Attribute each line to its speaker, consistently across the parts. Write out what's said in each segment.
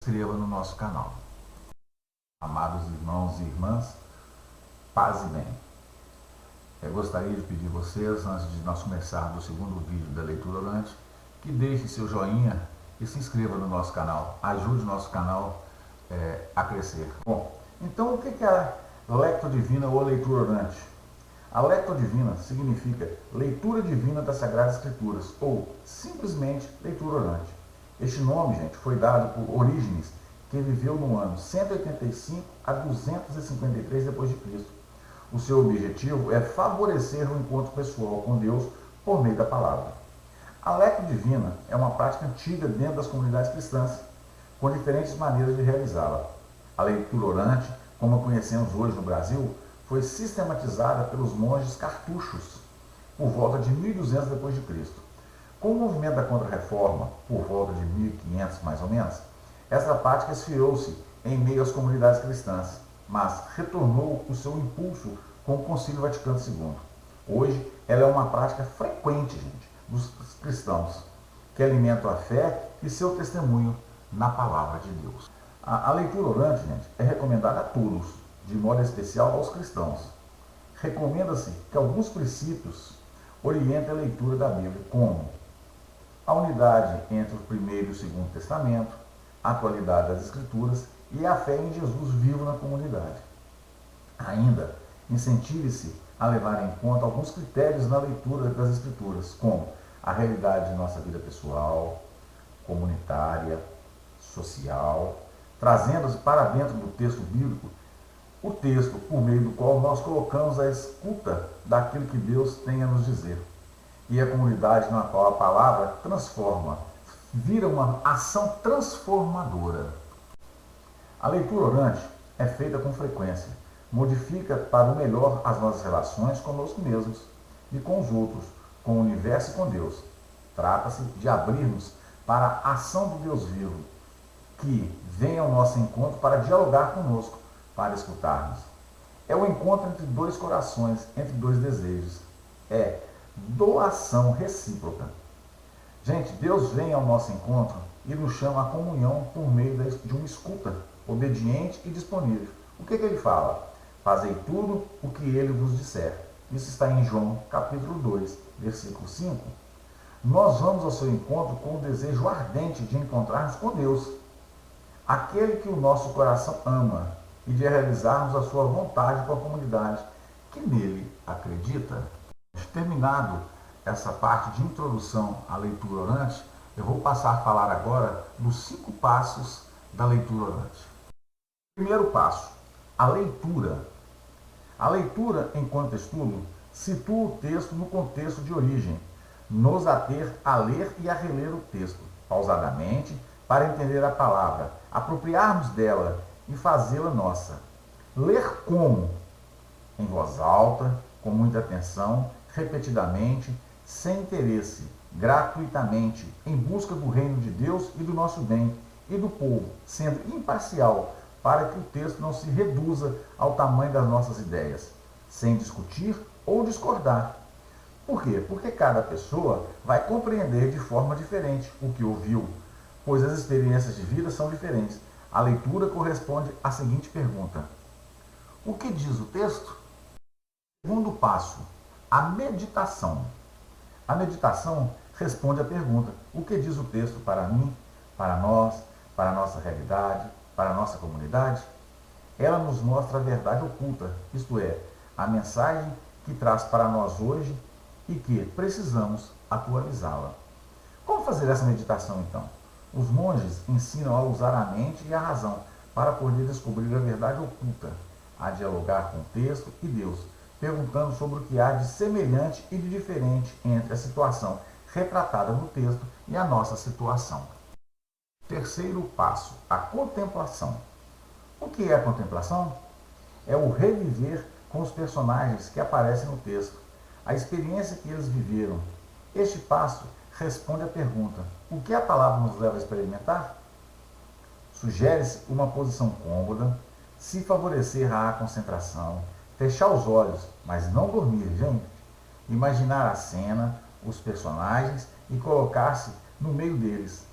Speaker 1: inscreva no nosso canal. Amados irmãos e irmãs, paz e bem. Eu gostaria de pedir a vocês, antes de nós começarmos o segundo vídeo da leitura orante, que deixem seu joinha e se inscreva no nosso canal. Ajude o nosso canal a crescer. Bom, então o que é a lectio divina ou leitura orante? A lectio divina significa leitura divina das Sagradas Escrituras, ou simplesmente leitura orante. Este nome, gente, foi dado por Orígenes, que viveu no ano 185 a 253 d.C. O seu objetivo é favorecer o encontro pessoal com Deus por meio da palavra. A lectio divina é uma prática antiga dentro das comunidades cristãs, com diferentes maneiras de realizá-la. A leitura orante, como a conhecemos hoje no Brasil, foi sistematizada pelos monges cartuchos por volta de 1200 d.C. Com o movimento da Contra-Reforma, por volta de 1500 mais ou menos, essa prática esfriou-se em meio às comunidades cristãs, mas retornou o seu impulso com o Concílio Vaticano II. Hoje, ela é uma prática frequente, gente, dos cristãos, que alimentam a fé e seu testemunho na palavra de Deus. A leitura orante, gente, é recomendada a todos, de modo especial aos cristãos. Recomenda-se que alguns princípios orientem a leitura da Bíblia, como a unidade entre o Primeiro e o Segundo Testamento, a atualidade das Escrituras e a fé em Jesus vivo na comunidade. Ainda, incentive-se a levar em conta alguns critérios na leitura das Escrituras, como a realidade de nossa vida pessoal, comunitária, social, trazendo-se para dentro do texto bíblico o texto por meio do qual nós colocamos a escuta daquilo que Deus tem a nos dizer. E a comunidade na qual a palavra transforma, vira uma ação transformadora. A leitura orante é feita com frequência, modifica para o melhor as nossas relações conosco mesmos e com os outros, com o universo e com Deus. Trata-se de abrir-nos para a ação do Deus vivo, que vem ao nosso encontro para dialogar conosco, para escutarmos. É o encontro entre dois corações, entre dois desejos. É doação recíproca. Gente, Deus vem ao nosso encontro e nos chama à comunhão por meio de uma escuta obediente e disponível. O que ele fala? Fazei tudo o que ele vos disser. Isso está em João, capítulo 2, versículo 5. Nós vamos ao seu encontro com o desejo ardente de encontrarmos com Deus, aquele que o nosso coração ama, e de realizarmos a sua vontade com a comunidade que nele acredita. Terminado essa parte de introdução à leitura orante, eu vou passar a falar agora dos 5 passos da leitura orante. Primeiro passo, a leitura. A leitura, enquanto estudo, situa o texto no contexto de origem, nos ater a ler e a reler o texto, pausadamente, para entender a palavra, apropriarmos dela e fazê-la nossa. Ler como? Em voz alta, com muita atenção, repetidamente, sem interesse, gratuitamente, em busca do reino de Deus e do nosso bem e do povo, sendo imparcial, para que o texto não se reduza ao tamanho das nossas ideias, sem discutir ou discordar. Por quê? Porque cada pessoa vai compreender de forma diferente o que ouviu, pois as experiências de vida são diferentes. A leitura corresponde à seguinte pergunta: o que diz o texto? Segundo passo, a meditação. A meditação responde à pergunta: o que diz o texto para mim, para nós, para a nossa realidade, para a nossa comunidade? Ela nos mostra a verdade oculta, isto é, a mensagem que traz para nós hoje e que precisamos atualizá-la. Como fazer essa meditação então? Os monges ensinam a usar a mente e a razão para poder descobrir a verdade oculta, a dialogar com o texto e Deus, perguntando sobre o que há de semelhante e de diferente entre a situação retratada no texto e a nossa situação. Terceiro passo, a contemplação. O que é a contemplação? É o reviver com os personagens que aparecem no texto, a experiência que eles viveram. Este passo responde à pergunta: o que a palavra nos leva a experimentar? Sugere-se uma posição cômoda, se favorecer a concentração, fechar os olhos, mas não dormir, gente. Imaginar a cena, os personagens e colocar-se no meio deles.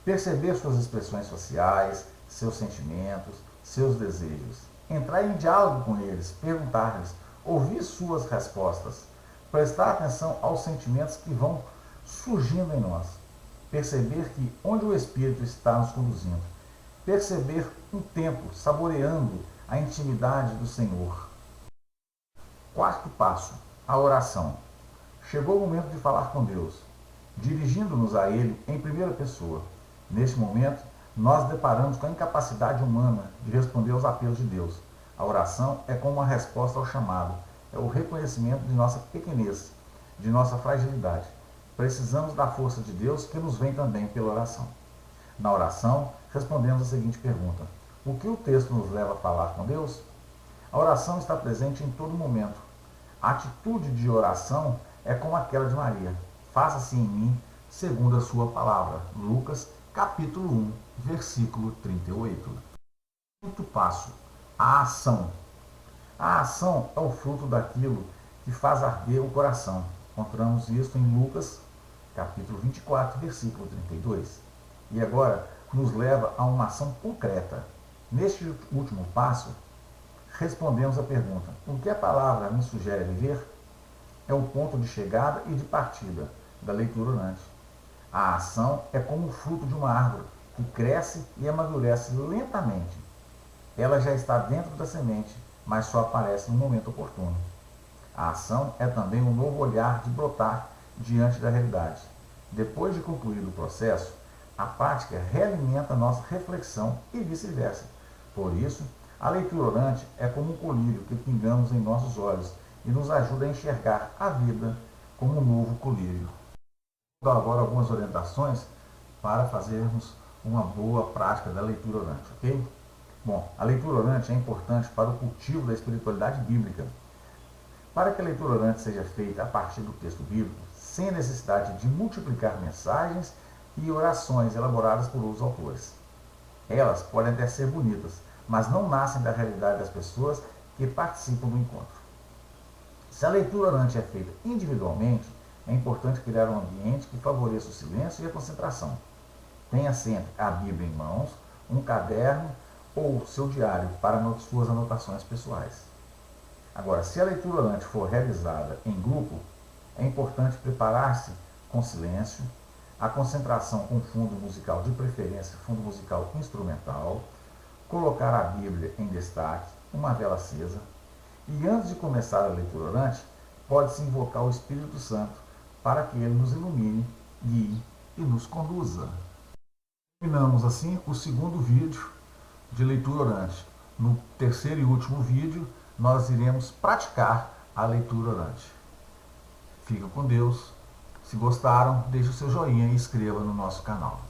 Speaker 1: Perceber suas expressões faciais, seus sentimentos, seus desejos. Entrar em diálogo com eles, perguntar-lhes, ouvir suas respostas, prestar atenção aos sentimentos que vão surgindo em nós, perceber que onde o Espírito está nos conduzindo, perceber um tempo saboreando a intimidade do Senhor. Quarto passo, a oração. Chegou o momento de falar com Deus, dirigindo-nos a Ele em primeira pessoa. Neste momento, nós deparamos com a incapacidade humana de responder aos apelos de Deus. A oração é como uma resposta ao chamado, é o reconhecimento de nossa pequenez, de nossa fragilidade. Precisamos da força de Deus que nos vem também pela oração. Na oração, respondemos a seguinte pergunta: o que o texto nos leva a falar com Deus? A oração está presente em todo momento. A atitude de oração é como aquela de Maria. Faça-se em mim segundo a sua palavra. Lucas, capítulo 1, versículo 38. Quinto passo, a ação. A ação é o fruto daquilo que faz arder o coração. Encontramos isso em Lucas, capítulo 24, versículo 32. E agora nos leva a uma ação concreta. Neste último passo, respondemos a pergunta: o que a palavra me sugere viver? É o ponto de chegada e de partida da leitura orante. A ação é como o fruto de uma árvore que cresce e amadurece lentamente. Ela já está dentro da semente, mas só aparece no momento oportuno. A ação é também um novo olhar de brotar diante da realidade. Depois de concluído o processo, a prática realimenta nossa reflexão e vice-versa. Por isso, a leitura orante é como um colírio que pingamos em nossos olhos e nos ajuda a enxergar a vida como um novo colírio. Vou dar agora algumas orientações para fazermos uma boa prática da leitura orante, ok? Bom, a leitura orante é importante para o cultivo da espiritualidade bíblica. Para que a leitura orante seja feita a partir do texto bíblico, sem necessidade de multiplicar mensagens e orações elaboradas por outros autores. Elas podem até ser bonitas, mas não nascem da realidade das pessoas que participam do encontro. Se a leitura orante é feita individualmente, é importante criar um ambiente que favoreça o silêncio e a concentração. Tenha sempre a Bíblia em mãos, um caderno ou seu diário para suas anotações pessoais. Agora, se a leitura orante for realizada em grupo, é importante preparar-se com silêncio, a concentração com fundo musical, de preferência fundo musical instrumental, colocar a Bíblia em destaque, uma vela acesa, e antes de começar a leitura orante, pode-se invocar o Espírito Santo para que ele nos ilumine, guie e nos conduza. Terminamos assim o segundo vídeo de leitura orante. No terceiro e último vídeo, nós iremos praticar a leitura orante. Fica com Deus. Se gostaram, deixe o seu joinha e inscreva no nosso canal.